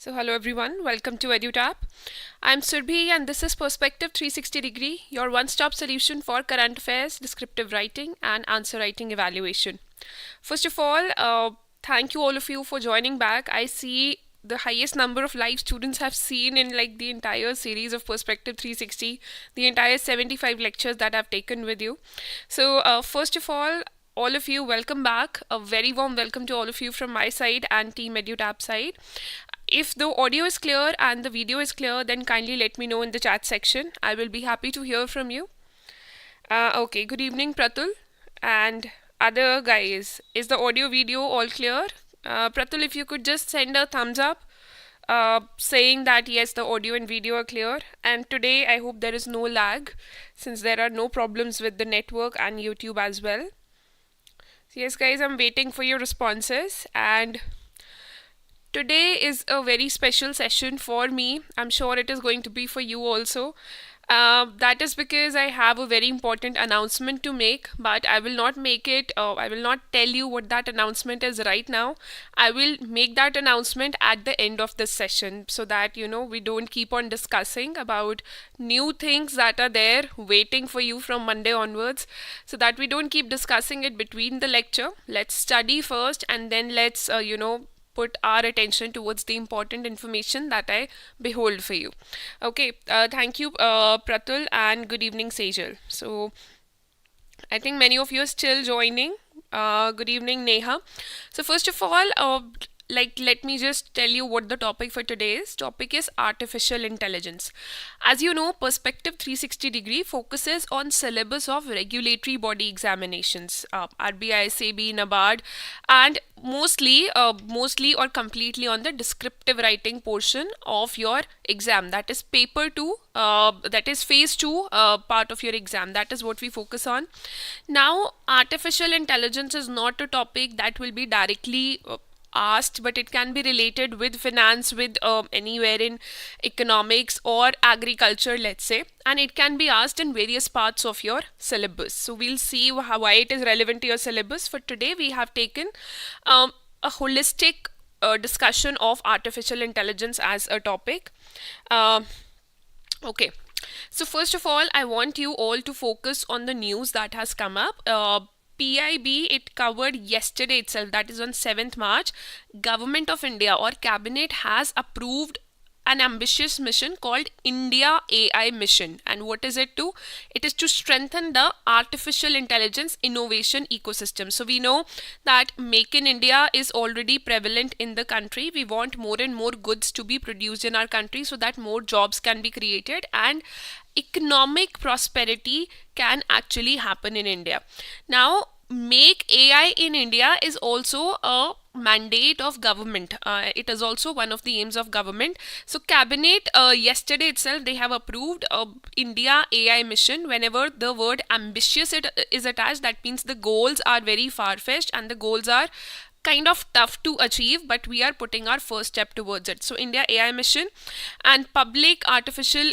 So hello everyone, welcome to EduTap. I'm Surbhi and this is Perspective 360 Degree, your one-stop solution for current affairs, descriptive writing and answer writing evaluation. First of all, thank you all of you for joining back. I see the highest number of live students have seen in like the entire series of Perspective 360, the entire 75 lectures that I've taken with you. So first of all of you, welcome back. A very warm welcome to all of you from my side and Team EduTap side. If the audio is clear and the video is clear, then kindly let me know in the chat section. I will be happy to hear from you. Okay, good evening, Pratul. And other guys, is the audio video all clear? Pratul, if you could just send a thumbs up saying that yes, the audio and video are clear. And today, I hope there is no lag since there are no problems with the network and YouTube as well. So yes, guys, I'm waiting for your responses. And today is a very special session for me. I'm sure it is going to be for you also. That is because I have a very important announcement to make, but I will not make it, I will not tell you what that announcement is right now. I will make that announcement at the end of this session so that, we don't keep on discussing about new things that are there waiting for you from Monday onwards, so that we don't keep discussing it between the lecture. Let's study first and then let's, put our attention towards the important information that I behold for you. Okay, thank you, Pratul, and good evening, Sejal. So, I think many of you are still joining. Good evening, Neha. So, first of all, let me just tell you what the topic for today is. Topic is artificial intelligence. As you know, Perspective 360 Degree focuses on syllabus of regulatory body examinations, RBI, SEBI, NABARD, and mostly or completely on the descriptive writing portion of your exam. That is paper 2, that is phase 2 part of your exam. That is what we focus on. Now, artificial intelligence is not a topic that will be directly asked, but it can be related with finance, with anywhere in economics or agriculture, let's say, and it can be asked in various parts of your syllabus. So we'll see why it is relevant to your syllabus. For today, we have taken a holistic discussion of artificial intelligence as a topic. Okay. So first of all, I want you all to focus on the news that has come up. PIB, it covered yesterday itself, that is on 7th March. Government of India or Cabinet has approved an ambitious mission called India AI Mission. And what is it to? It is to strengthen the artificial intelligence innovation ecosystem. So we know that Make in India is already prevalent in the country. We want more and more goods to be produced in our country so that more jobs can be created and economic prosperity can actually happen in India. Now, Make AI in India is also a mandate of government. It is also one of the aims of government. So Cabinet yesterday itself, they have approved India AI mission. Whenever the word ambitious is attached, that means the goals are very far-fetched and the goals are kind of tough to achieve, but we are putting our first step towards it. So India AI mission and public artificial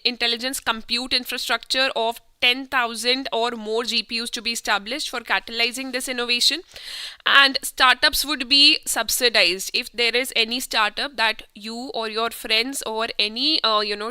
intelligence compute infrastructure of 10,000 or more GPUs to be established for catalyzing this innovation, and startups would be subsidized. If there is any startup that you or your friends or any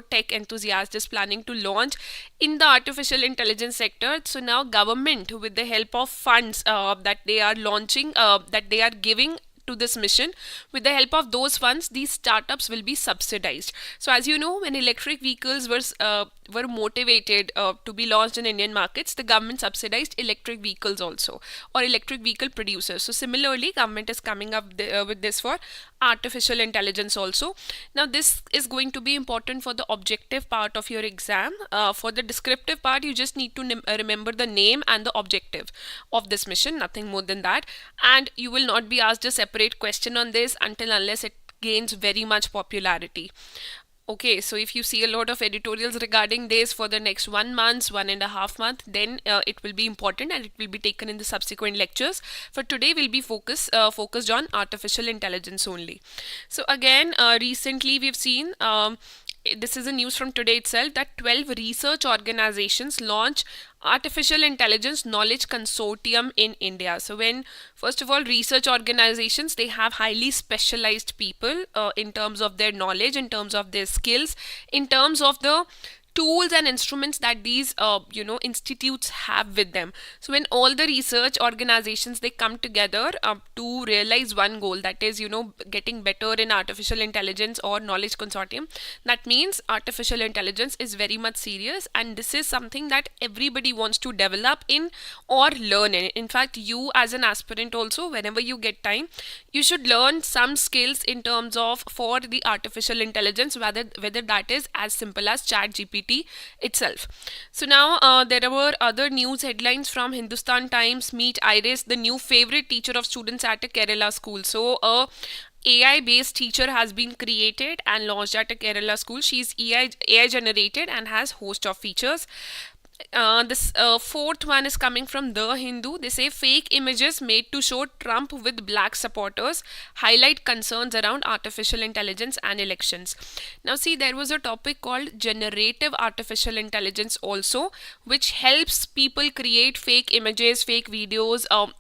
tech enthusiast is planning to launch in the artificial intelligence sector, so now government, with the help of funds that they are launching, that they are giving to this mission, with the help of those funds, these startups will be subsidized. So as you know, when electric vehicles were motivated to be launched in Indian markets, the government subsidized electric vehicles also, or electric vehicle producers. So similarly, government is coming up with this for artificial intelligence also. Now this is going to be important for the objective part of your exam. For the descriptive part, you just need to remember the name and the objective of this mission, nothing more than that. And you will not be asked a separate question on this unless it gains very much popularity. Okay, so if you see a lot of editorials regarding this for the next 1 month, 1.5 months, then it will be important and it will be taken in the subsequent lectures. For today, we'll be focused on artificial intelligence only. So again, recently we've seen this is a news from today itself, that 12 research organizations launch Artificial Intelligence Knowledge Consortium in India. So when, first of all, research organizations, they have highly specialized people in terms of their knowledge, in terms of their skills, in terms of the tools and instruments that these institutes have with them. So when all the research organizations, they come together to realize one goal, that is getting better in artificial intelligence or knowledge consortium, that means artificial intelligence is very much serious, and this is something that everybody wants to develop in or learn in. In fact, you as an aspirant also, whenever you get time, you should learn some skills in terms of for the artificial intelligence, whether that is as simple as ChatGPT itself. So now there were other news headlines from Hindustan Times. Meet Iris, the new favorite teacher of students at a Kerala school. So a AI based teacher has been created and launched at a Kerala school. She's AI generated and has host of features. This fourth one is coming from The Hindu. They say fake images made to show Trump with black supporters highlight concerns around artificial intelligence and elections. Now see, there was a topic called generative artificial intelligence also, which helps people create fake images, fake videos, or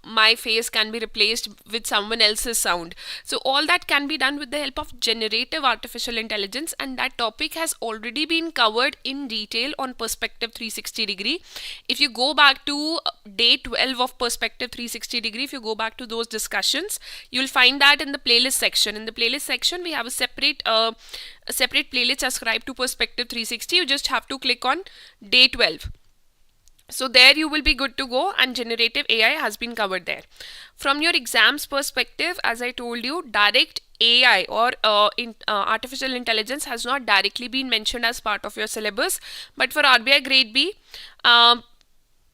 my face can be replaced with someone else's sound. So all that can be done with the help of generative artificial intelligence, and that topic has already been covered in detail on Perspective 360 degree. If you go back to day 12 of Perspective 360 degree, if you go back to those discussions, you'll find that in the playlist section. In the playlist section, we have a separate playlist ascribed to Perspective 360. You just have to click on day 12. So there you will be good to go, and generative AI has been covered there. From your exams perspective, as I told you, direct AI or artificial intelligence has not directly been mentioned as part of your syllabus, but for RBI Grade B,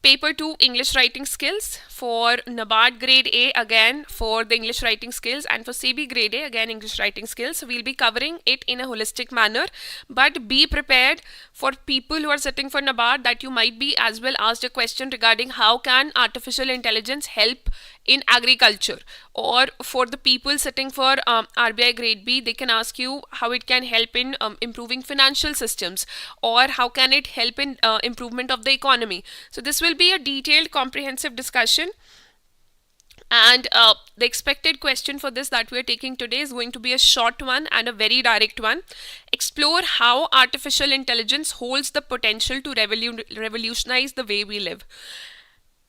Paper 2 English writing skills, for NABARD Grade A again for the English writing skills, and for SEBI Grade A again English writing skills. So we'll be covering it in a holistic manner, but be prepared for people who are sitting for NABARD that you might be as well asked a question regarding how can artificial intelligence help in agriculture, or for the people sitting for RBI Grade B, they can ask you how it can help in improving financial systems, or how can it help in improvement of the economy. So this will be a detailed comprehensive discussion, and the expected question for this that we are taking today is going to be a short one and a very direct one. Explore how artificial intelligence holds the potential to revolutionize the way we live.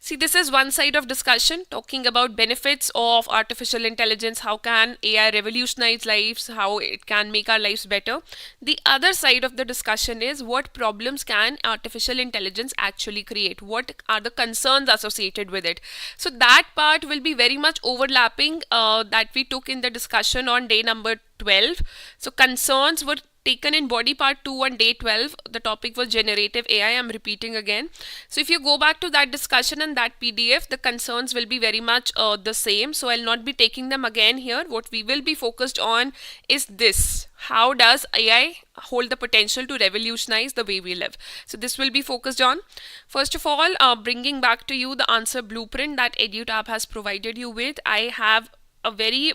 See, this is one side of discussion talking about benefits of artificial intelligence, how can AI revolutionize lives, how it can make our lives better. The other side of the discussion is what problems can artificial intelligence actually create, what are the concerns associated with it. So that part will be very much overlapping that we took in the discussion on day number 12. So concerns were taken in body part 2 on day 12. The topic was generative AI. I'm repeating again. So if you go back to that discussion and that PDF, the concerns will be very much the same. So I'll not be taking them again here. What we will be focused on is this: how does AI hold the potential to revolutionize the way we live? So this will be focused on. First of all, bringing back to you the answer blueprint that EduTap has provided you with. I have a very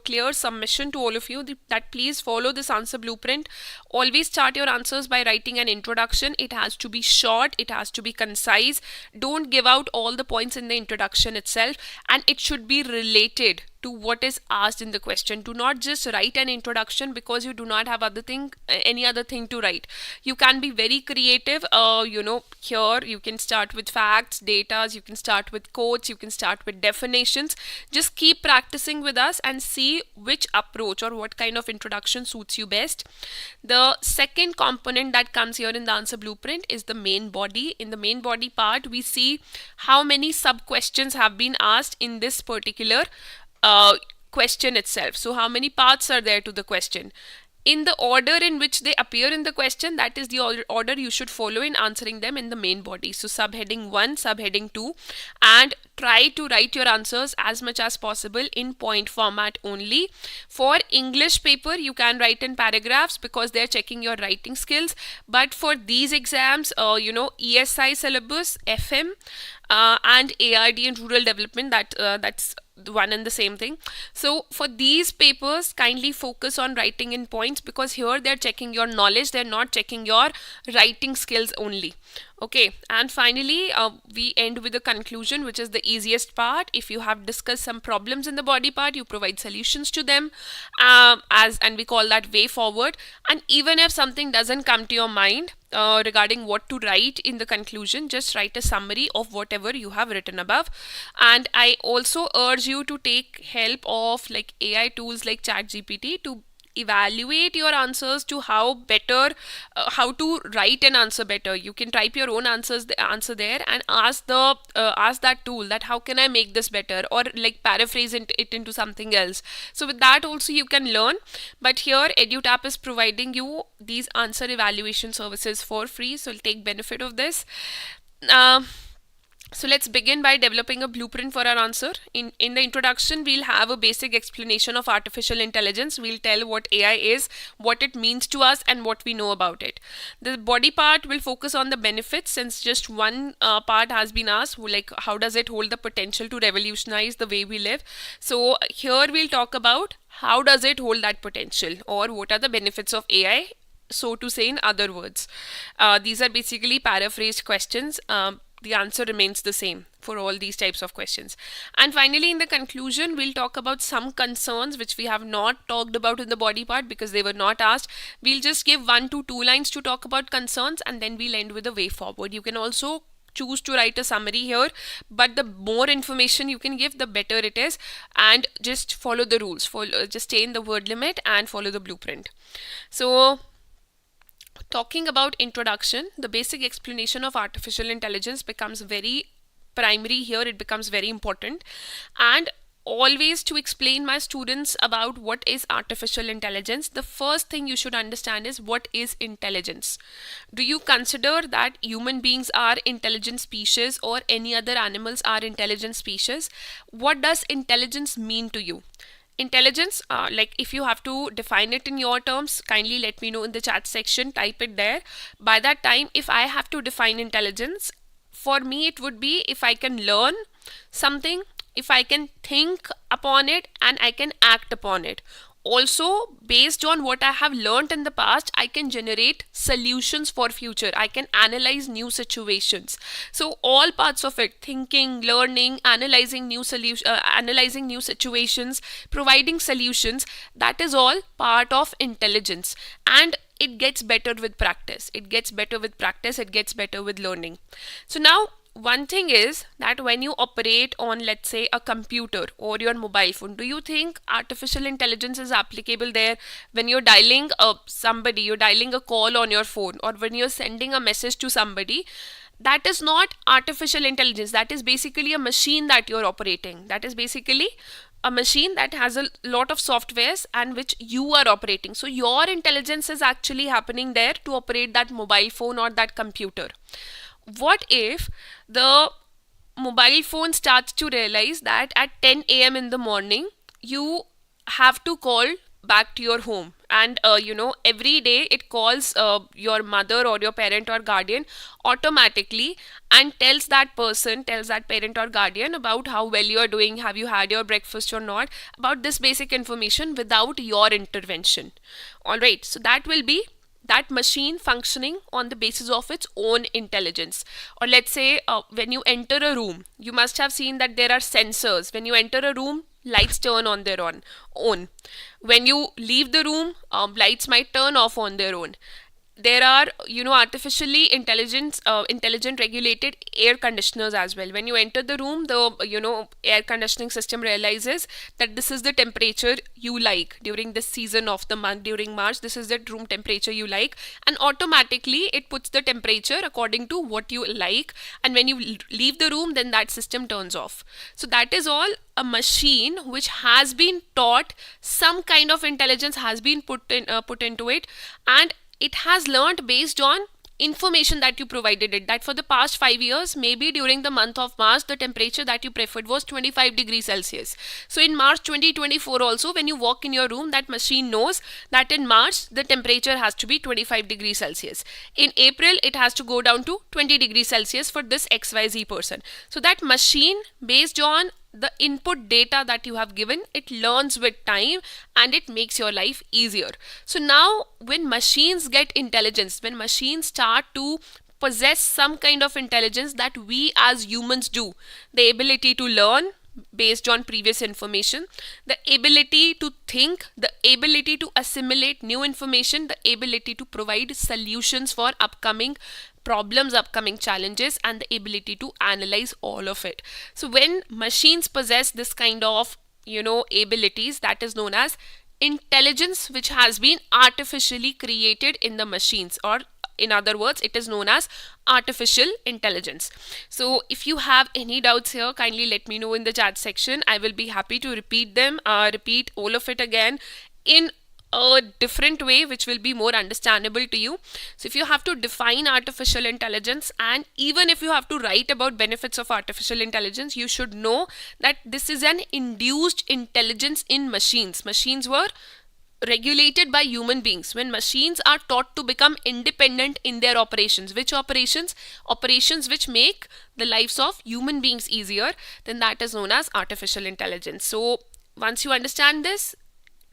clear submission to all of you that please follow this answer blueprint. Always start your answers by writing an introduction. It has to be short, it has to be concise. Don't give out all the points in the introduction itself, and it should be related to what is asked in the question. Do not just write an introduction because you do not have any other thing to write. You can be very creative. Here you can start with facts, data, you can start with quotes, you can start with definitions. Just keep practicing with us and see which approach or what kind of introduction suits you best. The second component that comes here in the answer blueprint is the main body. In the main body part, we see how many sub questions have been asked in this particular question itself. So how many parts are there to the question? In the order in which they appear in the question, that is the order you should follow in answering them in the main body. So subheading 1, subheading 2, and try to write your answers as much as possible in point format only. For English paper, you can write in paragraphs because they're checking your writing skills. But for these exams, ESI syllabus, FM, and ARD and rural development, that's the one and the same thing. So for these papers, kindly focus on writing in points, because here they're checking your knowledge, they're not checking your writing skills only. Okay, and finally we end with a conclusion, which is the easiest part. If you have discussed some problems in the body part, you provide solutions to them, and we call that way forward. And even if something doesn't come to your mind regarding what to write in the conclusion, just write a summary of whatever you have written above. And I also urge you to take help of like AI tools like ChatGPT to evaluate your answers, to how to write an answer better. You can type your own answer there and ask that tool that how can I make this better, or like paraphrase it into something else. So with that also you can learn. But here EduTap is providing you these answer evaluation services for free, so take benefit of this. So let's begin by developing a blueprint for our answer. In the introduction, we'll have a basic explanation of artificial intelligence. We'll tell what AI is, what it means to us, and what we know about it. The body part will focus on the benefits, since just one part has been asked, like how does it hold the potential to revolutionize the way we live. So here we'll talk about how does it hold that potential, or what are the benefits of AI, so to say in other words. These are basically paraphrased questions. The answer remains the same for all these types of questions. And finally, in the conclusion, we'll talk about some concerns which we have not talked about in the body part because they were not asked. We'll just give 1 to 2 lines to talk about concerns, and then we'll end with a way forward. You can also choose to write a summary here, but the more information you can give, the better it is. And just follow the rules. Just stay in the word limit and follow the blueprint. So talking about introduction, the basic explanation of artificial intelligence becomes very primary here. It becomes very important. And always to explain my students about what is artificial intelligence, the first thing you should understand is what is intelligence. Do you consider that human beings are intelligent species, or any other animals are intelligent species? What does intelligence mean to you? Intelligence, like if you have to define it in your terms, kindly let me know in the chat section, type it there. By that time, if I have to define intelligence, for me it would be if I can learn something, if I can think upon it, and I can act upon it. Also, based on what I have learned in the past, I can generate solutions for future. I can analyze new situations. So all parts of it, thinking, learning, analyzing new situations, providing solutions, that is all part of intelligence. And it gets better with practice. It gets better with practice. It gets better with learning. So now, one thing is that when you operate on, let's say, a computer or your mobile phone, do you think artificial intelligence is applicable there? When you're dialing somebody, you're dialing a call on your phone, or when you're sending a message to somebody, that is not artificial intelligence. That is basically a machine that you're operating. That is basically a machine that has a lot of softwares and which you are operating. So your intelligence is actually happening there to operate that mobile phone or that computer. What if the mobile phone starts to realize that at 10 a.m. in the morning, you have to call back to your home, and every day it calls your mother or your parent or guardian automatically, and tells that parent or guardian about how well you are doing, have you had your breakfast or not, about this basic information without your intervention. All right, so that will be that machine functioning on the basis of its own intelligence. Or let's say when you enter a room, you must have seen that there are sensors. When you enter a room, lights turn on their own. When you leave the room, lights might turn off on their own. There are artificially intelligent regulated air conditioners as well. When you enter the room, the air conditioning system realizes that this is the temperature you like during this season of the month. During March, this is the room temperature you like, and automatically it puts the temperature according to what you like. And when you leave the room, then that system turns off. So that is all a machine which has been taught, some kind of intelligence has been put into it, and it has learned based on information that you provided it, that for the past 5 years, maybe during the month of March, the temperature that you preferred was 25 degrees Celsius. So in March 2024 also, when you walk in your room, that machine knows that in March, the temperature has to be 25 degrees Celsius. In April, it has to go down to 20 degrees Celsius for this XYZ person. So that machine, based on the input data that you have given, it learns with time and it makes your life easier. So now when machines get intelligence, when machines start to possess some kind of intelligence that we as humans do, the ability to learn based on previous information, the ability to think, the ability to assimilate new information, the ability to provide solutions for upcoming problems, upcoming challenges, and the ability to analyze all of it. So when machines possess this kind of abilities, that is known as intelligence, which has been artificially created in the machines, or in other words, it is known as artificial intelligence. So if you have any doubts here, kindly let me know in the chat section. I will be happy to repeat all of it again in a different way, which will be more understandable to you. So if you have to define artificial intelligence, and even if you have to write about benefits of artificial intelligence, you should know that this is an induced intelligence in machines. Machines were regulated by human beings. When machines are taught to become independent in their operations, which operations which make the lives of human beings easier, then that is known as artificial intelligence. So once you understand this,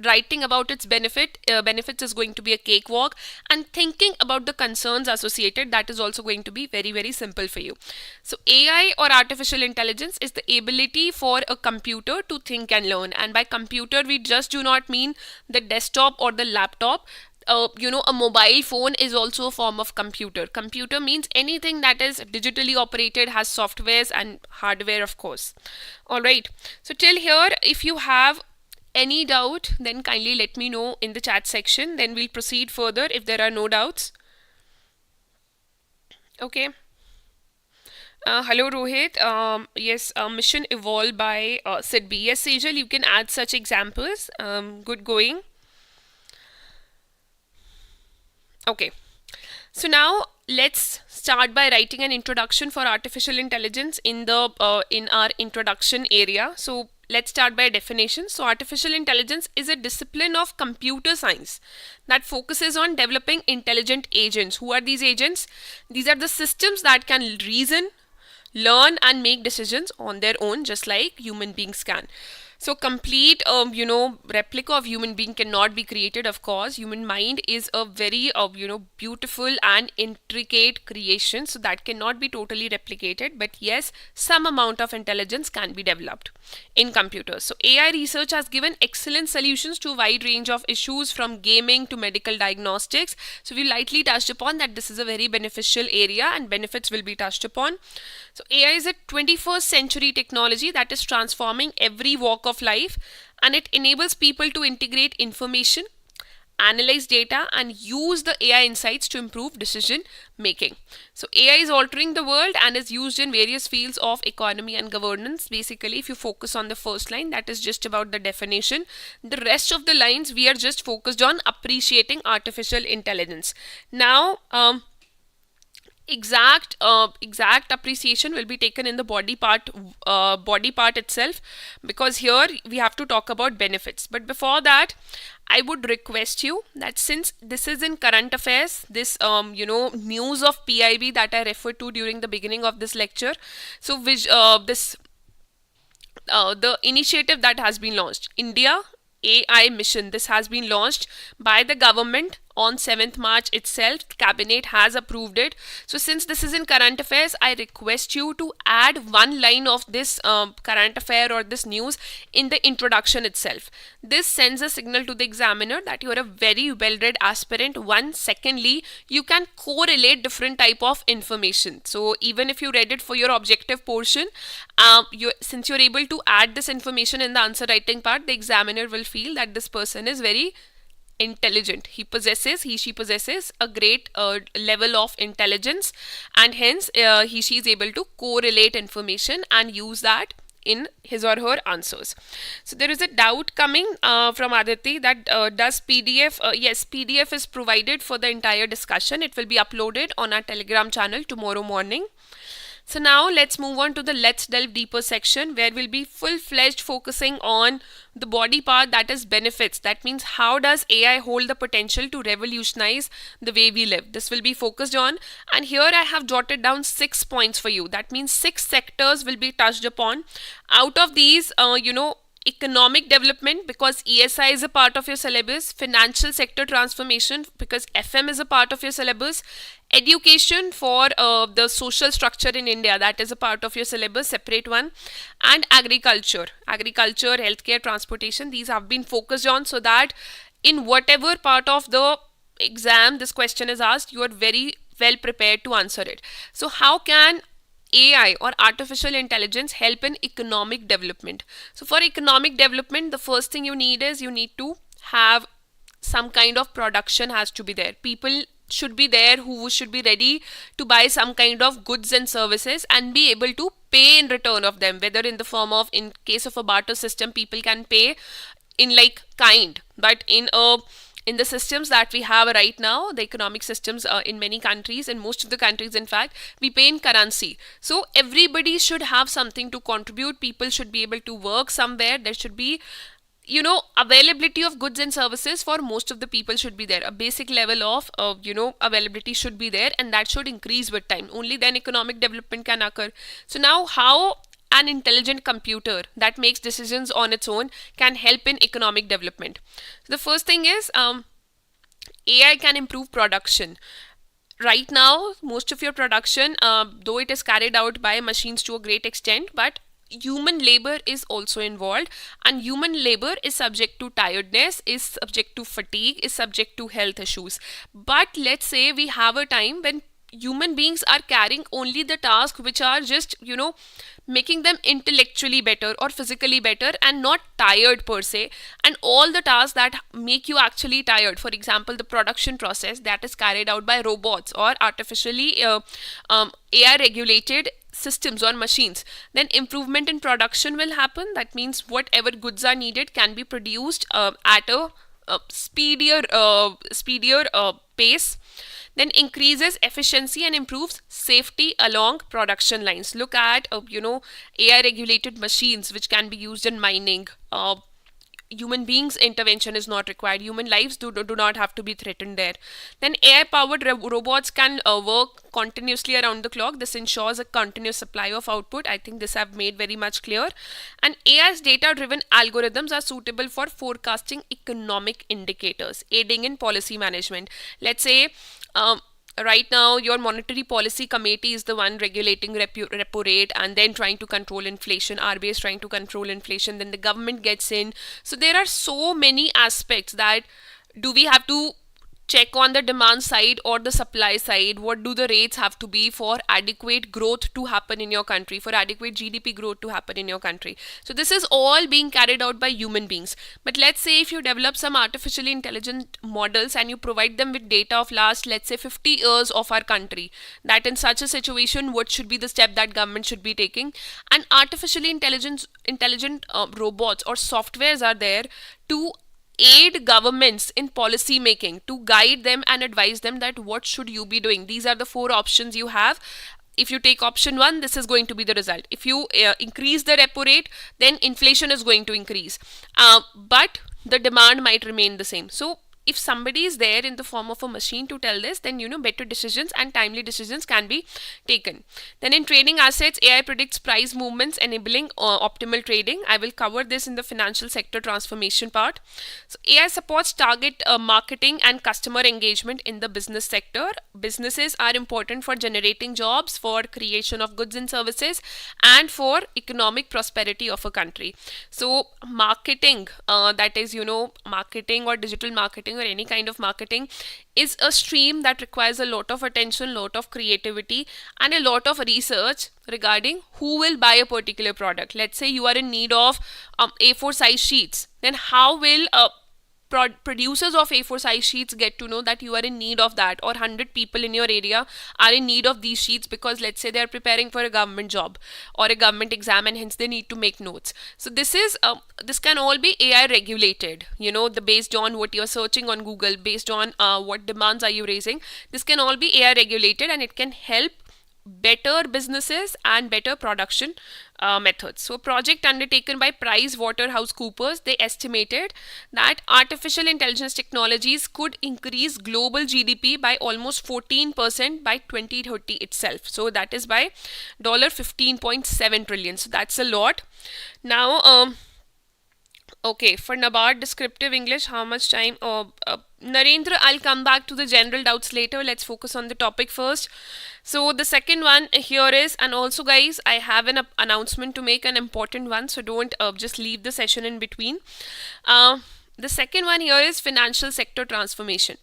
writing about its benefits is going to be a cakewalk, and thinking about the concerns associated, that is also going to be very, very simple for you. So AI, or artificial intelligence, is the ability for a computer to think and learn. And by computer, we just do not mean the desktop or the laptop. A mobile phone is also a form of computer. Computer means anything that is digitally operated, has softwares and hardware, of course. All right. So till here, if you have any doubt, then kindly let me know in the chat section. Then we'll proceed further if there are no doubts. Okay. Hello Rohit. Yes, mission evolved by SEBI. Yes, Sejal, you can add such examples. Good going. Okay. So now let's start by writing an introduction for artificial intelligence in our introduction area. So let's start by a definition. So artificial intelligence is a discipline of computer science that focuses on developing intelligent agents. Who are these agents? These are the systems that can reason, learn, and make decisions on their own, just like human beings can. So complete, replica of human being cannot be created, of course. Human mind is a very, beautiful and intricate creation. So that cannot be totally replicated. But yes, some amount of intelligence can be developed in computers. So AI research has given excellent solutions to a wide range of issues, from gaming to medical diagnostics. So we lightly touched upon that this is a very beneficial area, and benefits will be touched upon. So AI is a 21st century technology that is transforming every walk of life, and it enables people to integrate information, analyze data, and use the AI insights to improve decision making. So AI is altering the world and is used in various fields of economy and governance. Basically, if you focus on the first line, that is just about the definition. The rest of the lines, we are just focused on appreciating artificial intelligence. Now, exact appreciation will be taken in the body part itself, because here we have to talk about benefits. But before that, I would request you that since this is in current affairs, this news of PIB that I referred to during the beginning of this lecture, so the initiative that has been launched, India AI mission, this has been launched by the government on 7th March itself. Cabinet has approved it. So since this is in current affairs, I request you to add one line of this current affair or this news in the introduction itself. This sends a signal to the examiner that you are a very well-read aspirant. One, secondly, you can correlate different type of information. So even if you read it for your objective portion, since you're able to add this information in the answer writing part, the examiner will feel that this person is very intelligent. She possesses a great level of intelligence, and hence she is able to correlate information and use that in his or her answers. So there is a doubt coming from Aditi that does PDF, yes, PDF is provided for the entire discussion. It will be uploaded on our Telegram channel tomorrow morning. So now let's move on to the let's delve deeper section, where we'll be full-fledged focusing on the body part, that is benefits. That means how does AI hold the potential to revolutionize the way we live. This will be focused on, and here I have jotted down 6 points for you. That means 6 sectors will be touched upon. Out of these, economic development, because ESI is a part of your syllabus, financial sector transformation, because FM is a part of your syllabus, education for the social structure in India, that is a part of your syllabus, separate one, and agriculture, healthcare, transportation, these have been focused on, so that in whatever part of the exam this question is asked, you are very well prepared to answer it. So how can AI or artificial intelligence help in economic development? So for economic development, the first thing you need is you need to have some kind of production has to be there. People should be there who should be ready to buy some kind of goods and services and be able to pay in return of them, whether in the form of, in case of a barter system, people can pay in like kind, but in the systems that we have right now, the economic systems in many countries, in most of the countries in fact, we pay in currency. So everybody should have something to contribute. People should be able to work somewhere. There should be, availability of goods and services for most of the people should be there. A basic level of, availability should be there, and that should increase with time. Only then economic development can occur. So now how an intelligent computer that makes decisions on its own can help in economic development. So the first thing is AI can improve production. Right now, most of your production, though it is carried out by machines to a great extent, but human labor is also involved, and human labor is subject to tiredness, is subject to fatigue, is subject to health issues. But let's say we have a time when human beings are carrying only the tasks which are just, making them intellectually better or physically better and not tired per se, and all the tasks that make you actually tired, for example the production process, that is carried out by robots or artificially AI regulated systems or machines, then improvement in production will happen. That means whatever goods are needed can be produced at a speedier pace. Then increases efficiency and improves safety along production lines. Look at AI regulated machines which can be used in mining. Human beings intervention is not required. Human lives do not have to be threatened there. Then AI powered robots can work continuously around the clock. This ensures a continuous supply of output. I think this I've made very much clear. And AI's data driven algorithms are suitable for forecasting economic indicators, aiding in policy management. Let's say right now your monetary policy committee is the one regulating repo rate and then trying to control inflation. RBI is trying to control inflation, then the government gets in. So there are so many aspects that, do we have to check on the demand side or the supply side? What do the rates have to be for adequate growth to happen in your country, for adequate GDP growth to happen in your country? So this is all being carried out by human beings. But let's say if you develop some artificially intelligent models and you provide them with data of last, let's say 50 years of our country, that in such a situation what should be the step that government should be taking? And artificially intelligent robots or softwares are there to aid governments in policy making, to guide them and advise them that what should you be doing. These are the 4 options you have. If you take option 1, this is going to be the result. If you increase the repo rate, then inflation is going to increase, but the demand might remain the same. So if somebody is there in the form of a machine to tell this, then better decisions and timely decisions can be taken. Then in trading assets, AI predicts price movements, enabling optimal trading. I will cover this in the financial sector transformation part. So AI supports target marketing and customer engagement in the business sector. Businesses are important for generating jobs, for creation of goods and services, and for economic prosperity of a country. So marketing, that is marketing or digital marketing or any kind of marketing, is a stream that requires a lot of attention, lot of creativity, and a lot of research regarding who will buy a particular product. Let's say you are in need of A4 size sheets, then how will producers of A4 size sheets get to know that you are in need of that, or 100 people in your area are in need of these sheets because let's say they are preparing for a government job or a government exam, and hence they need to make notes. So this can all be AI regulated, based on what you're searching on Google, based on what demands are you raising. This can all be AI regulated, and it can help better businesses and better production methods. So, a project undertaken by PricewaterhouseCoopers, they estimated that artificial intelligence technologies could increase global GDP by almost 14% by 2030 itself. So, that is by $15.7 trillion. So, that's a lot. Now, okay, for NABARD descriptive English, how much time? Narendra, I'll come back to the general doubts later. Let's focus on the topic first. So the second one here is, and also guys, I have an announcement to make, an important one. So don't just leave the session in between. The second one here is financial sector transformation.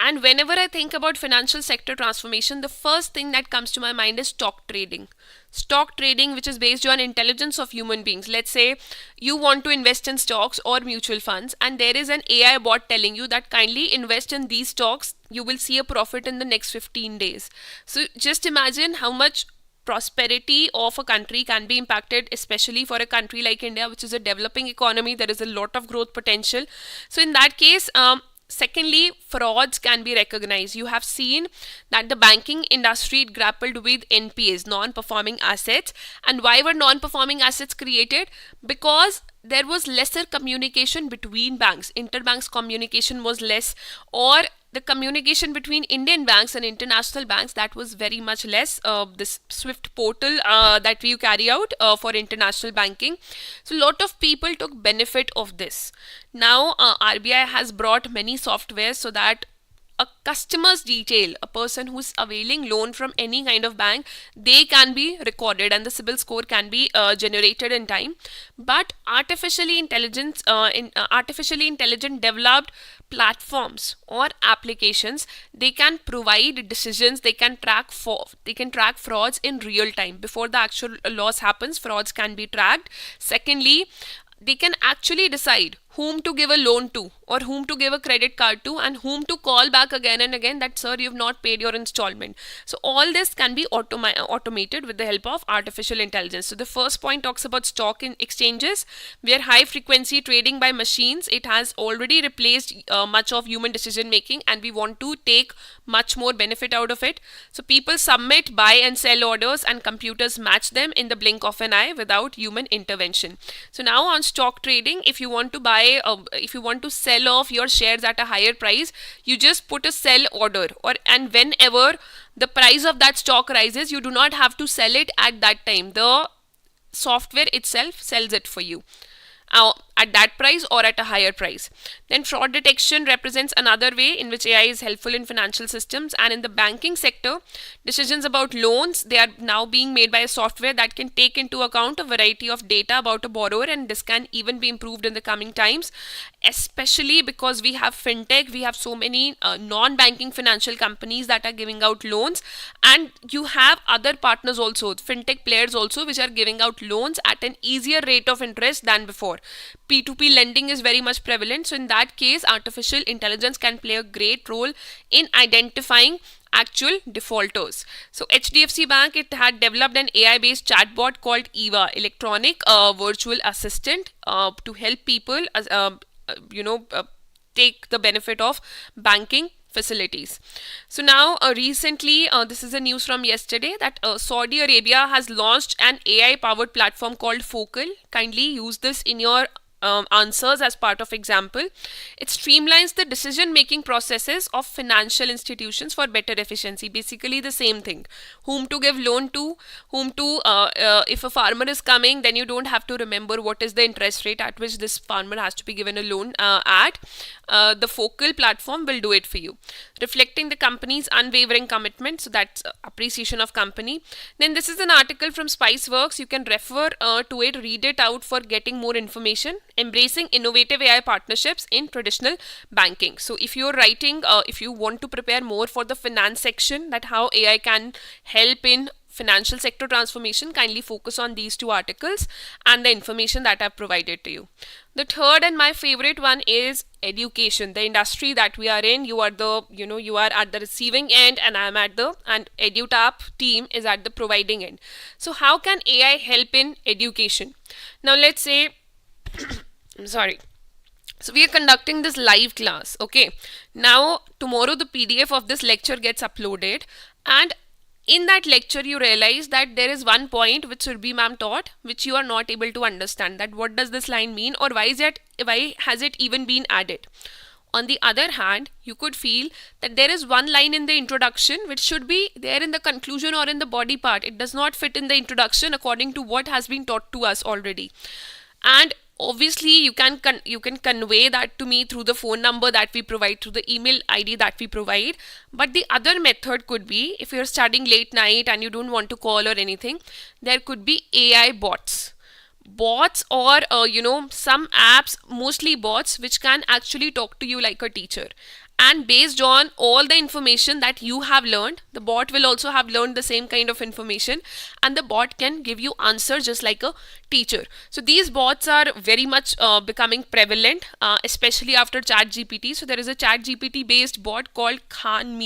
And whenever I think about financial sector transformation, the first thing that comes to my mind is stock trading. Stock trading, which is based on intelligence of human beings. Let's say you want to invest in stocks or mutual funds, and there is an AI bot telling you that kindly invest in these stocks. You will see a profit in the next 15 days. So just imagine how much prosperity of a country can be impacted, especially for a country like India, which is a developing economy. There is a lot of growth potential. So in that case, secondly, frauds can be recognized. You have seen that the banking industry grappled with NPAs, non-performing assets. And why were non-performing assets created? Because there was lesser communication between banks. Interbanks communication was less, or the communication between Indian banks and international banks, that was very much less. This SWIFT portal that we carry out for international banking. So a lot of people took benefit of this. Now RBI has brought many softwares so that a customer's detail, a person who's availing loan from any kind of bank, they can be recorded and the CIBIL score can be generated in time. But artificially intelligent developed platforms or applications, they can provide decisions, they can track frauds in real time. Before the actual loss happens, frauds can be tracked. Secondly, they can actually decide whom to give a loan to, or whom to give a credit card to, and whom to call back again and again that, sir, you've not paid your installment. So all this can be automated with the help of artificial intelligence. So the first point talks about stock in exchanges, where high frequency trading by machines, it has already replaced much of human decision making, and we want to take much more benefit out of it. So people submit buy and sell orders, and computers match them in the blink of an eye without human intervention. So now on stock trading, if you want to sell off your shares at a higher price, you just put a sell order, and whenever the price of that stock rises, you do not have to sell it at that time. The software itself sells it for you at that price or at a higher price. Then fraud detection represents another way in which AI is helpful in financial systems. And in the banking sector, decisions about loans, they are now being made by a software that can take into account a variety of data about a borrower, and this can even be improved in the coming times, especially because we have fintech, we have so many non-banking financial companies that are giving out loans, and you have other partners also, fintech players also, which are giving out loans at an easier rate of interest than before. P2P lending is very much prevalent. So in that case, artificial intelligence can play a great role in identifying actual defaulters. So HDFC Bank, it had developed an AI-based chatbot called EVA, electronic virtual assistant, to help people take the benefit of banking facilities. So now recently, this is a news from yesterday, that Saudi Arabia has launched an AI powered platform called Focal. Kindly use this in your answers as part of example. It streamlines the decision making processes of financial institutions for better efficiency. Basically the same thing, whom to give loan to, if a farmer is coming, then you don't have to remember what is the interest rate at which this farmer has to be given a loan at. The Focal platform will do it for you, reflecting the company's unwavering commitment. So that's appreciation of company. Then this is an article from Spiceworks. You can refer to it, read it out for getting more information. Embracing innovative AI partnerships in traditional banking. So if you're writing, if you want to prepare more for the finance section, that how AI can help in financial sector transformation, kindly focus on these two articles and the information that I've provided to you. The third and my favorite one is education, the industry that we are in. You are you are at the receiving end, and I'm at the, and EduTap team is at the providing end. So how can AI help in education? Now let's say, I'm sorry. So we are conducting this live class, okay? Now tomorrow the PDF of this lecture gets uploaded, and in that lecture you realize that there is one point which Surbhi ma'am taught which you are not able to understand, that what does this line mean, or why has it even been added. On the other hand, you could feel that there is one line in the introduction which should be there in the conclusion or in the body part. It does not fit in the introduction according to what has been taught to us already. And obviously you can convey that to me through the phone number that we provide, through the email ID that we provide. But the other method could be, if you're studying late night and you don't want to call or anything, there could be AI bots or some apps, mostly bots, which can actually talk to you like a teacher. And based on all the information that you have learned, the bot will also have learned the same kind of information, and the bot can give you answers just like a teacher. So these bots are very much becoming prevalent, especially after ChatGPT. So there is a ChatGPT based bot called Khan.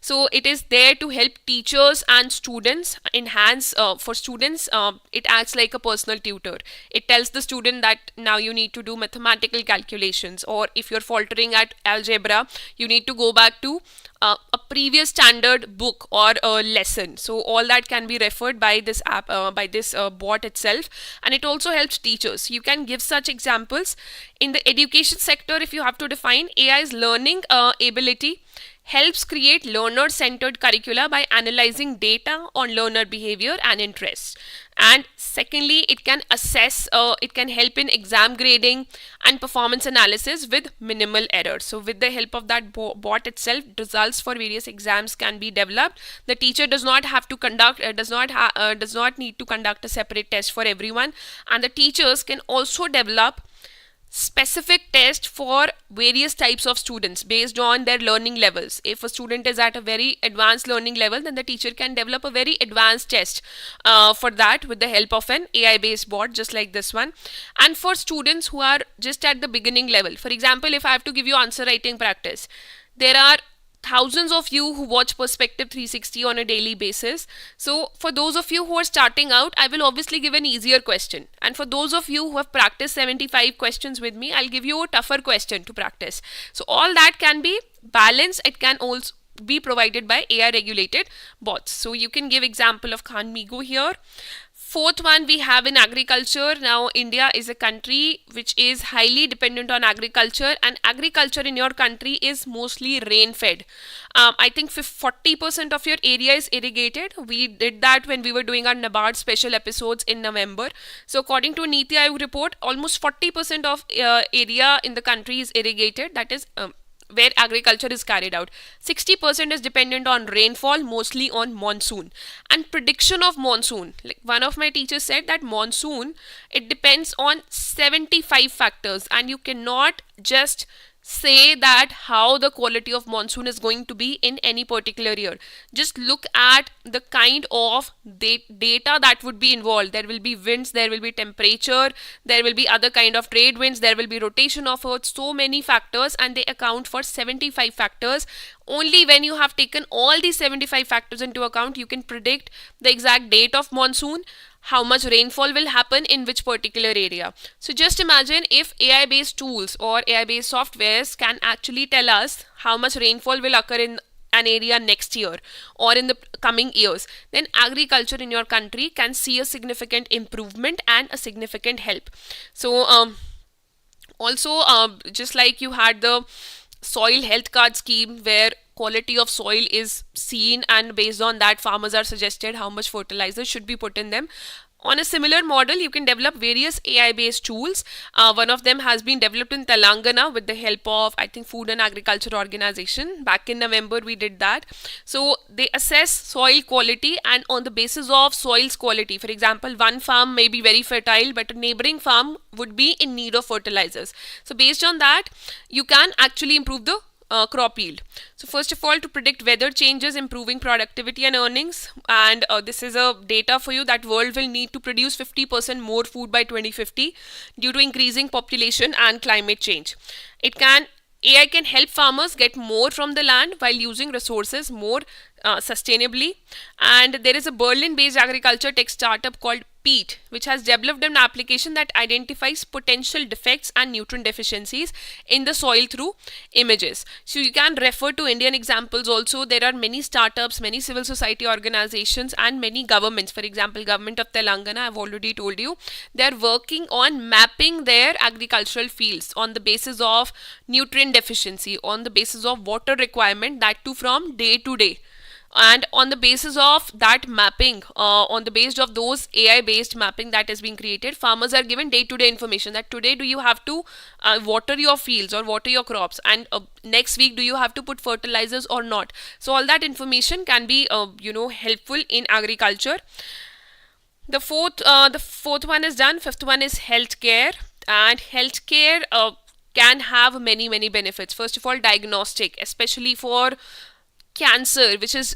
So it is there to help teachers and students enhance. For students, it acts like a personal tutor. It tells the student that now you need to do mathematical calculations, or if you're faltering at algebra, you need to go back to a previous standard book or a lesson. So all that can be referred by this app, by this bot itself, and it also helps teachers. You can give such examples. In the education sector, if you have to define, AI's learning ability helps create learner-centered curricula by analyzing data on learner behavior and interests. And secondly, it can assess, it can help in exam grading and performance analysis with minimal error. So with the help of that bot itself, results for various exams can be developed. The teacher does not have to conduct, does not need to conduct a separate test for everyone, and the teachers can also develop specific test for various types of students based on their learning levels. If a student is at a very advanced learning level, then the teacher can develop a very advanced test for that with the help of an AI based bot just like this one. And for students who are just at the beginning level, for example, if I have to give you answer writing practice, there are thousands of you who watch Perspective 360 on a daily basis. So for those of you who are starting out, I will obviously give an easier question. And for those of you who have practiced 75 questions with me, I'll give you a tougher question to practice. So all that can be balanced. It can also be provided by AI regulated bots. So you can give example of Khan here. Fourth one we have in agriculture. Now India is a country which is highly dependent on agriculture, and agriculture in your country is mostly rain fed. I think 40% of your area is irrigated. We did that when we were doing our NABARD special episodes in November. So according to a Niti Aayog report, almost 40% of area in the country is irrigated. That is where agriculture is carried out. 60% is dependent on rainfall, mostly on monsoon. And prediction of monsoon, like one of my teachers said that monsoon, it depends on 75 factors, and you cannot just say that how the quality of monsoon is going to be in any particular year. Just look at the kind of data that would be involved. There will be winds, there will be temperature, there will be other kind of trade winds, there will be rotation of earth, so many factors, and they account for 75 factors. Only when you have taken all these 75 factors into account, you can predict the exact date of monsoon, how much rainfall will happen in which particular area. So just imagine if AI based tools or AI based softwares can actually tell us how much rainfall will occur in an area next year or in the coming years, then agriculture in your country can see a significant improvement and a significant help. So also just like you had the soil health card scheme where quality of soil is seen, and based on that farmers are suggested how much fertilizer should be put in them. On a similar model, you can develop various AI based tools. One of them has been developed in Telangana with the help of, I think, Food and Agriculture Organization. Back in November we did that. So they assess soil quality, and on the basis of soil's quality, for example, one farm may be very fertile but a neighboring farm would be in need of fertilizers. So based on that, you can actually improve the crop yield. So first of all, to predict weather changes, improving productivity and earnings, and this is a data for you that world will need to produce 50% more food by 2050 due to increasing population and climate change. AI can help farmers get more from the land while using resources more sustainably. And there is a Berlin-based agriculture tech startup called Peat, which has developed an application that identifies potential defects and nutrient deficiencies in the soil through images. So you can refer to Indian examples also. There are many startups, many civil society organizations, and many governments. For example, government of Telangana, I've already told you, they are working on mapping their agricultural fields on the basis of nutrient deficiency, on the basis of water requirement, that too from day to day. And on the basis of that mapping, on the basis of those AI based mapping that is being created, farmers are given day to day information that today do you have to water your fields or water your crops, and next week do you have to put fertilizers or not. So all that information can be helpful in agriculture. The fourth one is done. Fifth one is healthcare. And healthcare can have many benefits. First of all, diagnostic, especially for cancer, which is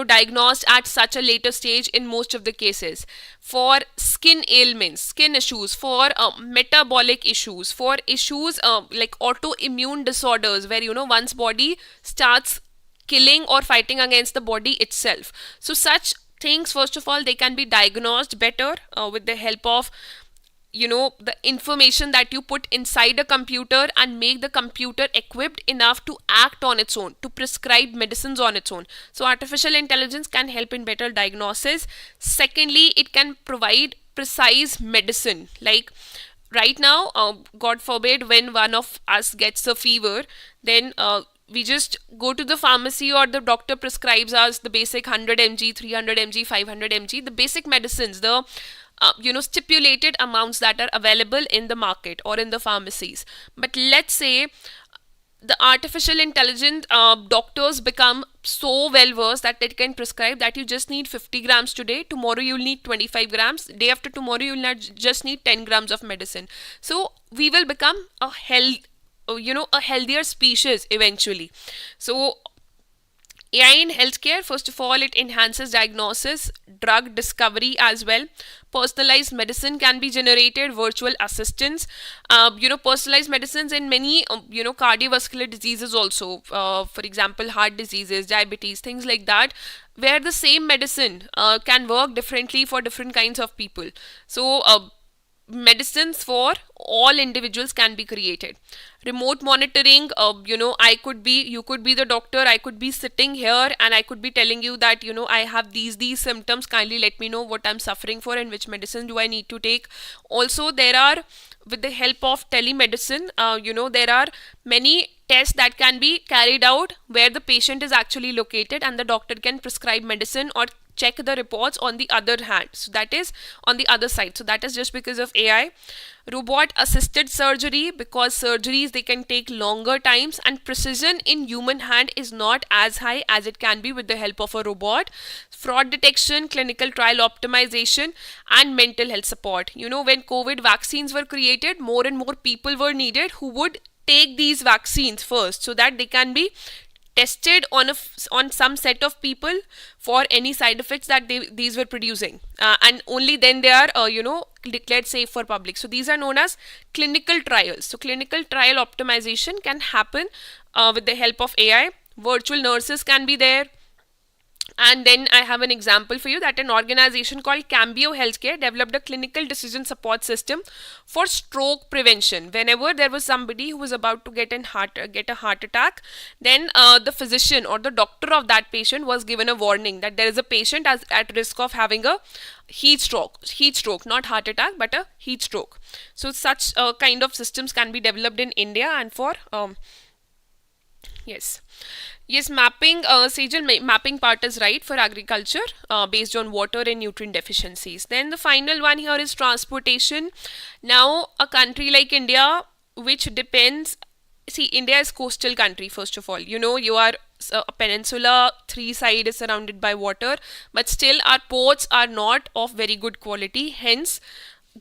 diagnosed at such a later stage in most of the cases, for skin ailments, skin issues, for metabolic issues, for issues like autoimmune disorders, where one's body starts killing or fighting against the body itself. So such things, first of all, they can be diagnosed better with the help of the information that you put inside a computer, and make the computer equipped enough to act on its own, to prescribe medicines on its own. So artificial intelligence can help in better diagnosis. Secondly, it can provide precise medicine. Like right now, god forbid, when one of us gets a fever, then we just go to the pharmacy, or the doctor prescribes us the basic 100 mg, 300 mg, 500 mg, the basic medicines, the stipulated amounts that are available in the market or in the pharmacies. But let's say the artificial intelligent doctors become so well versed that it can prescribe that you just need 50 grams today, tomorrow you'll need 25 grams, day after tomorrow you'll just need 10 grams of medicine. So we will become a healthier species eventually. So AI in healthcare, first of all, it enhances diagnosis, drug discovery as well. Personalized medicine can be generated, virtual assistants, personalized medicines in many, cardiovascular diseases also, for example, heart diseases, diabetes, things like that, where the same medicine can work differently for different kinds of people. So, medicines for all individuals can be created. Remote monitoring, you could be the doctor, I could be sitting here and I could be telling you that I have these symptoms, kindly let me know what I'm suffering for and which medicine do I need to take. Also, there are, with the help of telemedicine, there are many tests that can be carried out where the patient is actually located, and the doctor can prescribe medicine or check the reports on the other hand. So that is on the other side. So that is just because of AI. Robot assisted surgery, because surgeries, they can take longer times, and precision in human hand is not as high as it can be with the help of a robot. Fraud detection, clinical trial optimization, and mental health support. When COVID vaccines were created, more and more people were needed who would take these vaccines first, so that they can be tested on some set of people for any side effects that these were producing, and only then they are declared safe for public. So these are known as clinical trials. So clinical trial optimization can happen with the help of AI. Virtual nurses can be there. And then I have an example for you, that an organization called Cambio Healthcare developed a clinical decision support system for stroke prevention. Whenever there was somebody who was about to get a heart attack, then the physician or the doctor of that patient was given a warning that there is a patient at risk of having a heat stroke, not heart attack, but a heat stroke. So such kind of systems can be developed in India. And for Yes, mapping, Sejal, mapping part is right for agriculture based on water and nutrient deficiencies. Then the final one here is transportation. Now, a country like India, which depends, India is coastal country, first of all. You are a peninsula, three sides is surrounded by water, but still our ports are not of very good quality. Hence,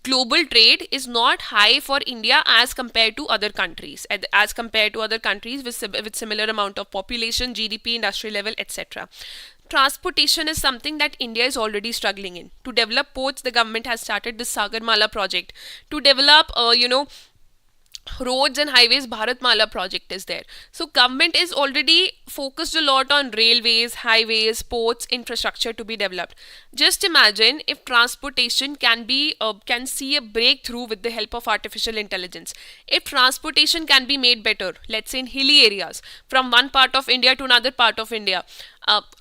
global trade is not high for India as compared to other countries, as compared to other countries with similar amount of population, GDP, industry level, etc. Transportation is something that India is already struggling in. To develop ports, the government has started this Sagarmala project. To develop, roads and highways, Bharatmala project is there. So government is already focused a lot on railways, highways, ports, infrastructure to be developed. Just imagine if transportation can see a breakthrough with the help of artificial intelligence. If transportation can be made better, let's say in hilly areas, from one part of India to another part of India,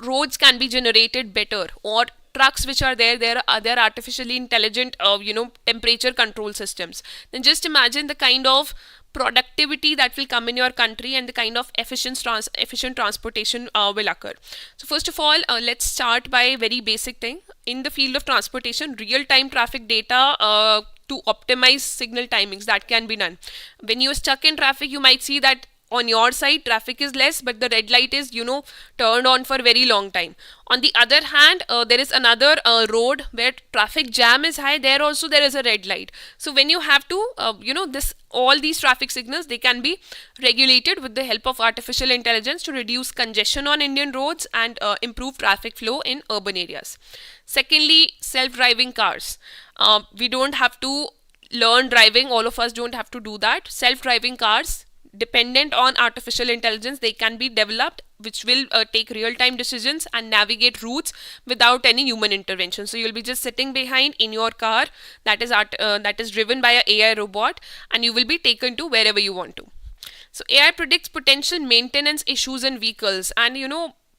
roads can be generated better, or trucks which are there, they're artificially intelligent temperature control systems. Then just imagine the kind of productivity that will come in your country, and the kind of efficient transportation will occur. So first of all, let's start by a very basic thing. In the field of transportation, real time traffic data to optimize signal timings, that can be done. When you're stuck in traffic, you might see that on your side traffic is less, but the red light is turned on for very long time. On the other hand, there is another road where traffic jam is high. There also there is a red light. So when you have to this all these traffic signals, they can be regulated with the help of artificial intelligence to reduce congestion on Indian roads and improve traffic flow in urban areas. Secondly, self-driving cars. We don't have to learn driving, all of us don't have to do that. Self-driving cars, dependent on artificial intelligence, they can be developed, which will take real-time decisions and navigate routes without any human intervention. So you'll be just sitting behind in your car that is driven by an AI robot, and you will be taken to wherever you want to. So AI predicts potential maintenance issues in vehicles, and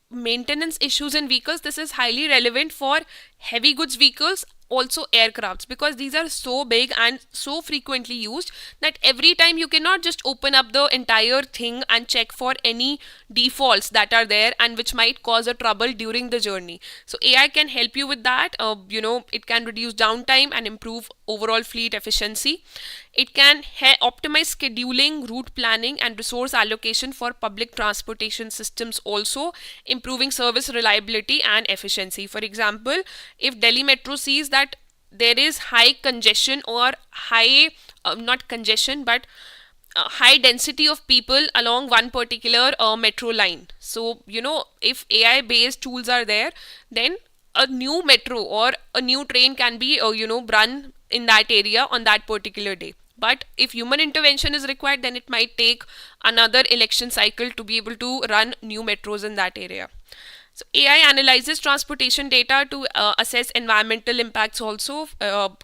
maintenance issues in vehicles, this is highly relevant for heavy goods vehicles, also aircrafts, because these are so big and so frequently used that every time you cannot just open up the entire thing and check for any defaults that are there and which might cause a trouble during the journey. So AI can help you with that. It can reduce downtime and improve overall fleet efficiency. It can optimize scheduling, route planning, and resource allocation for public transportation systems, also improving service reliability and efficiency. For example, if Delhi Metro sees that there is high congestion or not congestion but high density of people along one particular metro line. So, if AI based tools are there, then a new metro or a new train can be, run in that area on that particular day. But if human intervention is required, then it might take another election cycle to be able to run new metros in that area. So AI analyzes transportation data to assess environmental impacts, also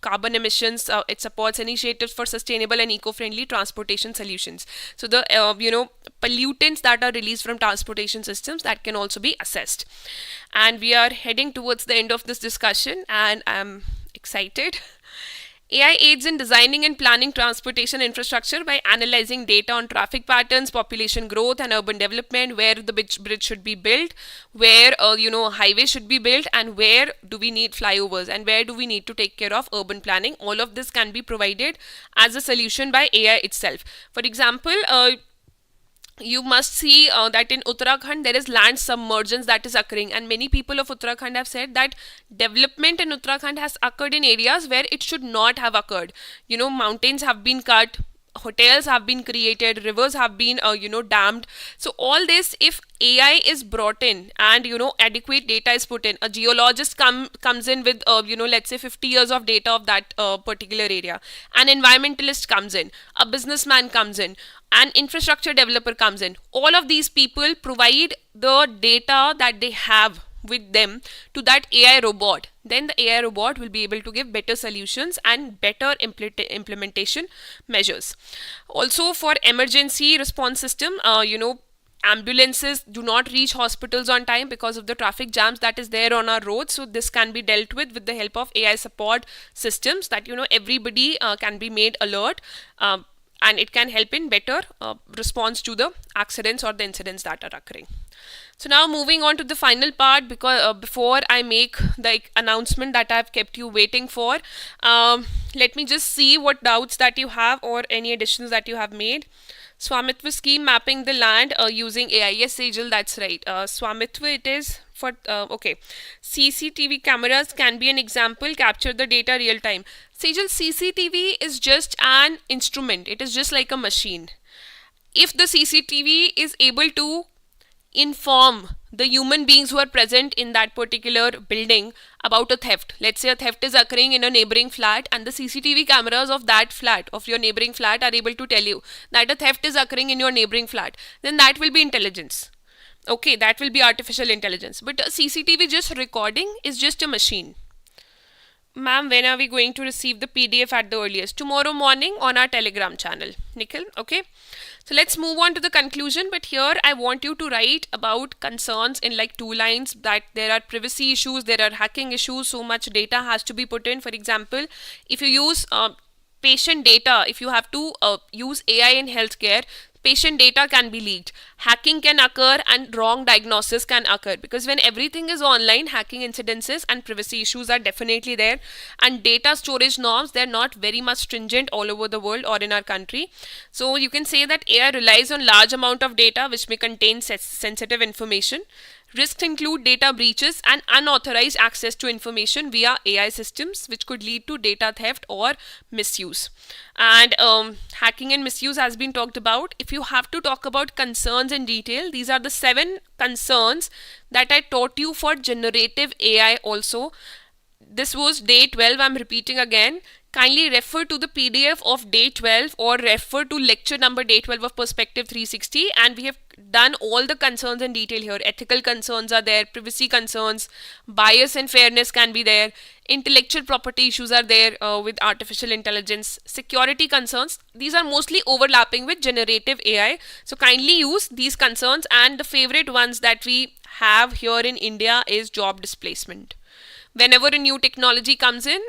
carbon emissions. It supports initiatives for sustainable and eco-friendly transportation solutions. So the pollutants that are released from transportation systems, that can also be assessed. And we are heading towards the end of this discussion, and I'm excited. AI aids in designing and planning transportation infrastructure by analyzing data on traffic patterns, population growth, and urban development, where the bridge should be built, where highways should be built, and where do we need flyovers, and where do we need to take care of urban planning. All of this can be provided as a solution by AI itself. For example, you must see that in Uttarakhand there is land submergence that is occurring, and many people of Uttarakhand have said that development in Uttarakhand has occurred in areas where it should not have occurred. Mountains have been cut, hotels have been created, rivers have been dammed. So all this, if AI is brought in and adequate data is put in, a geologist comes in with let's say 50 years of data of that particular area, an environmentalist comes in, a businessman comes in, an infrastructure developer comes in, all of these people provide the data that they have with them to that AI robot, then the AI robot will be able to give better solutions and better implementation measures. Also, for emergency response system, ambulances do not reach hospitals on time because of the traffic jams that is there on our roads. So this can be dealt with the help of AI support systems, that everybody can be made alert, and it can help in better response to the accidents or the incidents that are occurring. So now moving on to the final part, because before I make the announcement that I've kept you waiting for, let me just see what doubts that you have or any additions that you have made. Swamitva scheme mapping the land using AI. Yes, Sejal, that's right. Swamitva, it is for, okay. CCTV cameras can be an example, capture the data real time. Sejal, CCTV is just an instrument. It is just like a machine. If the CCTV is able to inform the human beings who are present in that particular building about a theft. Let's say a theft is occurring in a neighboring flat, and the CCTV cameras of that flat, of your neighboring flat, are able to tell you that a theft is occurring in your neighboring flat. Then that will be intelligence. Okay, that will be artificial intelligence. But a CCTV just recording is just a machine. Ma'am, when are we going to receive the PDF at the earliest? Tomorrow morning on our Telegram channel. Nikhil, okay? So let's move on to the conclusion, but here I want you to write about concerns in like 2 lines, that there are privacy issues, there are hacking issues, so much data has to be put in. For example, if you use patient data, if you have to use AI in healthcare, patient data can be leaked, hacking can occur, and wrong diagnosis can occur, because when everything is online, hacking incidences and privacy issues are definitely there. And data storage norms, they're not very much stringent all over the world or in our country. So you can say that AI relies on large amount of data which may contain sensitive information. Risks include data breaches and unauthorized access to information via AI systems, which could lead to data theft or misuse. And hacking and misuse has been talked about. If you have to talk about concerns in detail, these are the 7 concerns that I taught you for generative AI also. This was day 12, I'm repeating again. Kindly refer to the PDF of day 12 or refer to lecture number day 12 of Perspective 360, and we have done all the concerns in detail here. Ethical concerns are there, privacy concerns, bias and fairness can be there, intellectual property issues are there with artificial intelligence, security concerns. These are mostly overlapping with generative AI. So kindly use these concerns, and the favorite ones that we have here in India is job displacement. Whenever a new technology comes in,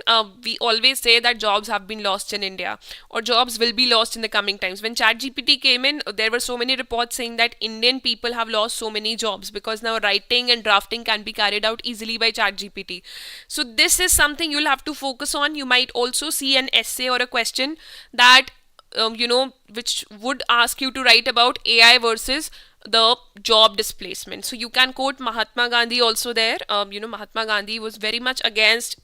we always say that jobs have been lost in India, or jobs will be lost in the coming times. When ChatGPT came in, there were so many reports saying that Indian people have lost so many jobs because now writing and drafting can be carried out easily by ChatGPT. So this is something you'll have to focus on. You might also see an essay or a question that which would ask you to write about AI versus the job displacement. So you can quote Mahatma Gandhi also there. Mahatma Gandhi was very much against,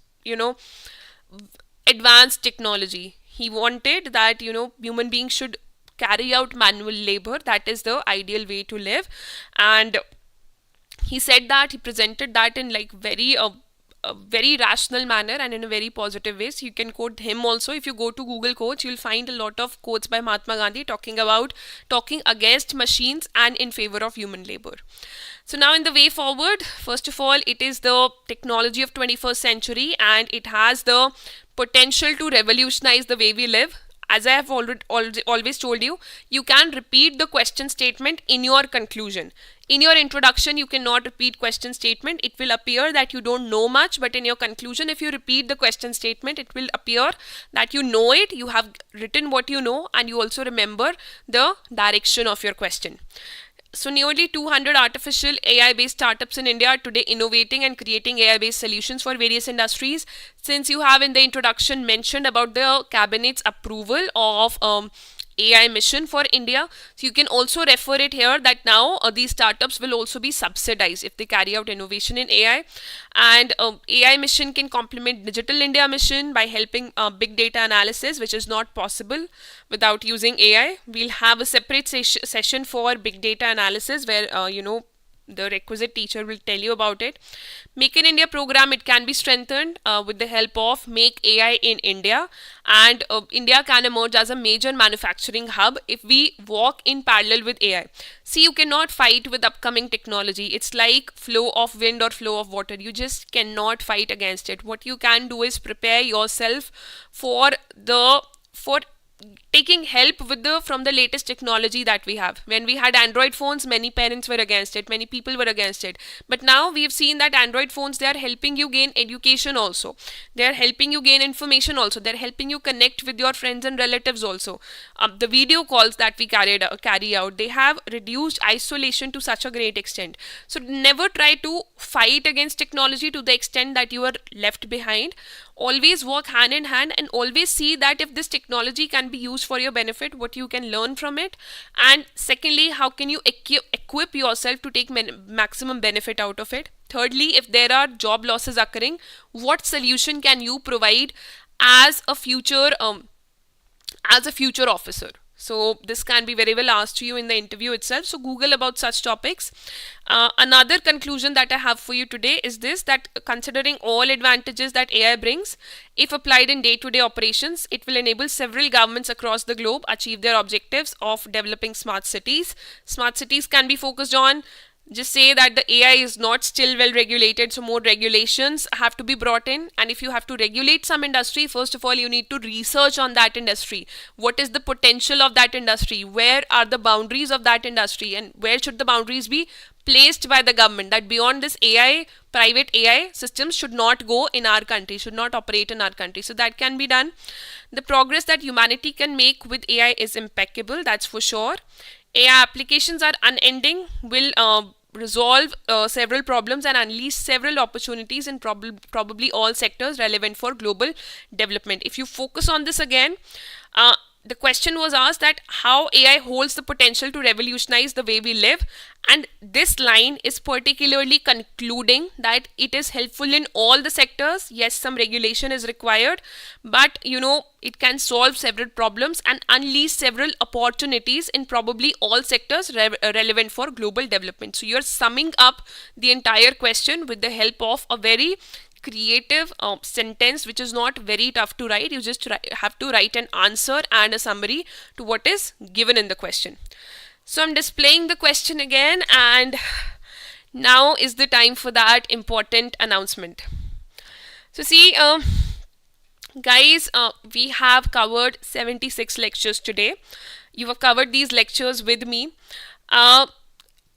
advanced technology. He wanted that, human beings should carry out manual labor. That is the ideal way to live. And he said that, he presented that in like a very rational manner and in a very positive way. So you can quote him also. If you go to Google quotes, you'll find a lot of quotes by Mahatma Gandhi talking against machines and in favor of human labor. So now in the way forward, first of all, it is the technology of 21st century, and it has the potential to revolutionize the way we live. As I have always told you, you can repeat the question statement in your conclusion. In your introduction, you cannot repeat question statement. It will appear that you don't know much, but in your conclusion, if you repeat the question statement, it will appear that you know it, you have written what you know, and you also remember the direction of your question. So nearly 200 artificial AI-based startups in India are today innovating and creating AI-based solutions for various industries. Since you have in the introduction mentioned about the cabinet's approval of AI mission for India, so you can also refer it here that now these startups will also be subsidized if they carry out innovation in AI. And AI mission can complement Digital India mission by helping big data analysis, which is not possible without using AI. We'll have a separate session for big data analysis where the requisite teacher will tell you about it. Make in India program, it can be strengthened with the help of Make AI in India, and India can emerge as a major manufacturing hub if we walk in parallel with AI. See, you cannot fight with upcoming technology. It's like flow of wind or flow of water. You just cannot fight against it. What you can do is prepare yourself for taking help from the latest technology that we have. When we had Android phones, many parents were against it, many people were against it. But now we have seen that Android phones, they are helping you gain education also. They are helping you gain information also. They are helping you connect with your friends and relatives also. The video calls that we carry out, they have reduced isolation to such a great extent. So never try to fight against technology to the extent that you are left behind. Always work hand in hand, and always see that if this technology can be used for your benefit, what you can learn from it, and secondly, how can you equip yourself to take maximum benefit out of it. Thirdly, if there are job losses occurring, what solution can you provide as a future officer? So this can be very well asked to you in the interview itself. So Google about such topics. Another conclusion that I have for you today is this, that considering all advantages that AI brings, if applied in day-to-day operations, it will enable several governments across the globe achieve their objectives of developing smart cities. Smart cities can be focused on, just say that the AI is not still well regulated, so more regulations have to be brought in. And if you have to regulate some industry, first of all, you need to research on that industry. What is the potential of that industry? Where are the boundaries of that industry? And where should the boundaries be placed by the government? That beyond this AI, private AI systems should not go in our country, should not operate in our country. So that can be done. The progress that humanity can make with AI is impeccable, that's for sure. AI applications are unending, will resolve several problems and unleash several opportunities in probably all sectors relevant for global development. If you focus on this again, the question was asked that how AI holds the potential to revolutionize the way we live, and this line is particularly concluding that it is helpful in all the sectors. Yes, some regulation is required, but it can solve several problems and unleash several opportunities in probably all sectors relevant for global development. So you're summing up the entire question with the help of a very creative sentence, which is not very tough to write. You just have to write an answer and a summary to what is given in the question. So I'm displaying the question again, and now is the time for that important announcement. So see, guys, we have covered 76 lectures today. You have covered these lectures with me.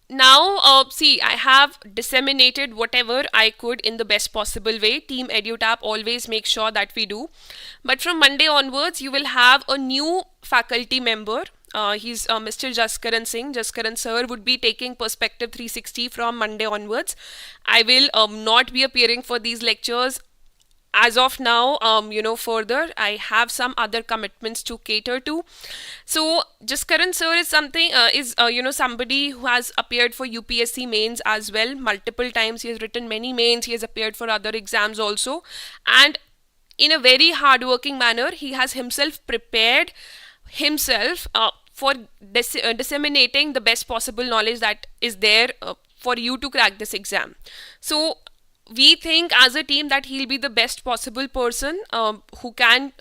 Now, see, I have disseminated whatever I could in the best possible way. Team EduTap always make sure that we do. But from Monday onwards, you will have a new faculty member. He's Mr. Jaskaran Singh. Jaskaran sir would be taking Perspective 360 from Monday onwards. I will not be appearing for these lectures as of now. Further, I have some other commitments to cater to. So Jaskaran sir is somebody who has appeared for UPSC mains as well multiple times. He has written many mains. He has appeared for other exams also, and in a very hardworking manner, he has himself prepared himself for disseminating the best possible knowledge that is there for you to crack this exam. So we think as a team that he'll be the best possible person who can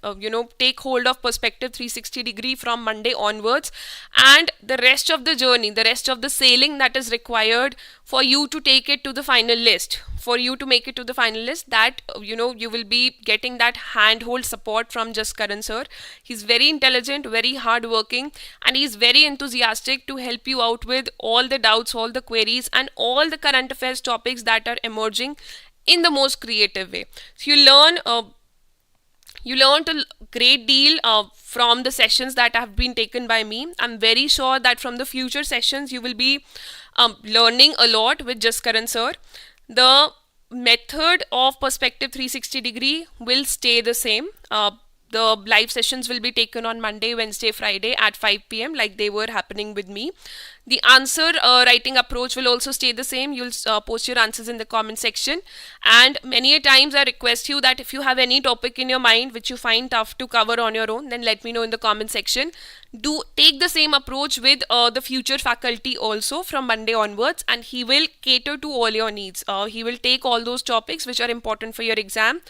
take hold of Perspective 360 degree from Monday onwards, and the rest of the journey, the rest of the sailing that is required for you to take it to the final list, for you to make it to the final list, that you will be getting that handhold support from Jaskaran sir. He's very intelligent, very hardworking, and he's very enthusiastic to help you out with all the doubts, all the queries, and all the current affairs topics that are emerging in the most creative way. So you learn a great deal from the sessions that have been taken by me. I'm very sure that from the future sessions you will be learning a lot with Jaskaran sir. The method of Perspective 360 degree will stay the same. The live sessions will be taken on Monday, Wednesday, Friday at 5 p.m. like they were happening with me. The answer writing approach will also stay the same. You'll post your answers in the comment section. And many a times I request you that if you have any topic in your mind which you find tough to cover on your own, then let me know in the comment section. Do take the same approach with the future faculty also from Monday onwards, and he will cater to all your needs. He will take all those topics which are important for your exam,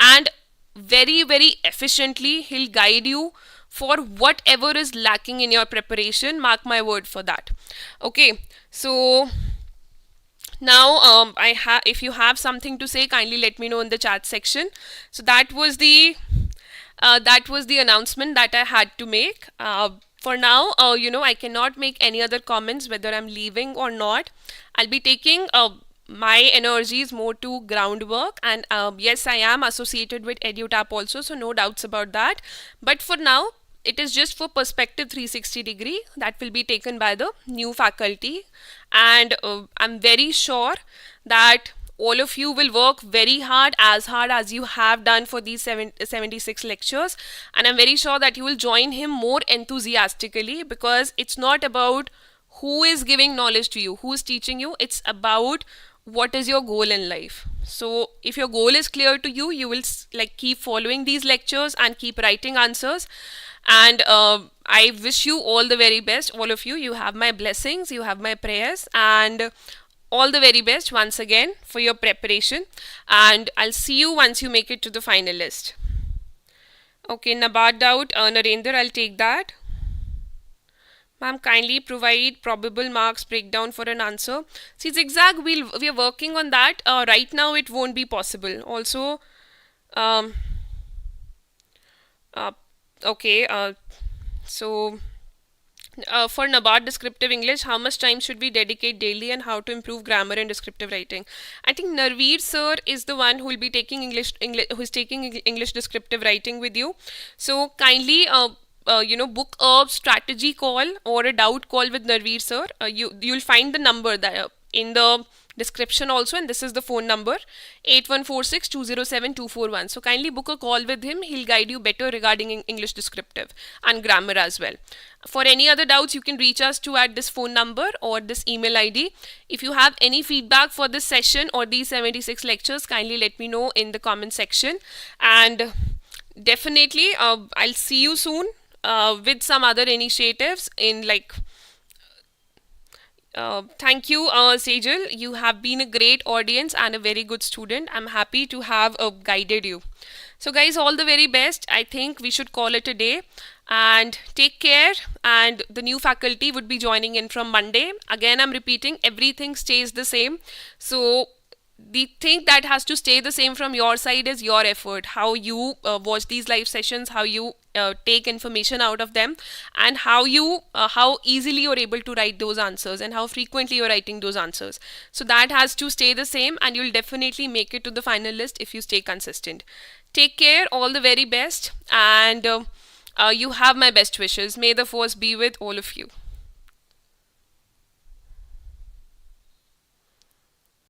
and very, very efficiently he'll guide you for whatever is lacking in your preparation. Mark my word for that. Okay, so now if you have something to say, kindly let me know in the chat section. So that was the announcement that I had to make. For now, I cannot make any other comments whether I'm leaving or not. I'll be taking my energy is more to groundwork, and yes, I am associated with EduTap also, so no doubts about that. But for now, it is just for Perspective 360 degree that will be taken by the new faculty, and I'm very sure that all of you will work very hard as you have done for these 76 lectures, and I'm very sure that you will join him more enthusiastically, because it's not about who is giving knowledge to you, who is teaching you. It's about what is your goal in life. So if your goal is clear to you, you will like keep following these lectures and keep writing answers. And I wish you all the very best, all of you. You have my blessings, you have my prayers, and all the very best once again for your preparation. And I'll see you once you make it to the final list. Okay, NABARD doubt, Narendra, I'll take that. Ma'am, kindly provide probable marks breakdown for an answer. See, zigzag, we are working on that. Right now, it won't be possible. Also, um, okay, so for NABARD descriptive English, how much time should we dedicate daily and how to improve grammar and descriptive writing? I think Narveer sir is the one who will be taking who's taking English descriptive writing with you. So kindly book a strategy call or a doubt call with Narveer sir. You'll find the number that in the description also, and this is the phone number 8146207241. So kindly book a call with him. He'll guide you better regarding English descriptive and grammar as well. For any other doubts, you can reach us to at this phone number or this email ID. If you have any feedback for this session or these 76 lectures, kindly let me know in the comment section. And definitely I'll see you soon with some other initiatives in like thank you, Sejal. You have been a great audience and a very good student. I'm happy to have guided you. So, guys, all the very best. I think we should call it a day. And take care. And the new faculty would be joining in from Monday. Again, I'm repeating, everything stays the same. So, the thing that has to stay the same from your side is your effort, how you watch these live sessions, how you take information out of them, and how easily you're able to write those answers and how frequently you're writing those answers. So that has to stay the same, and you'll definitely make it to the final list if you stay consistent. Take care, all the very best, and you have my best wishes. May the force be with all of you.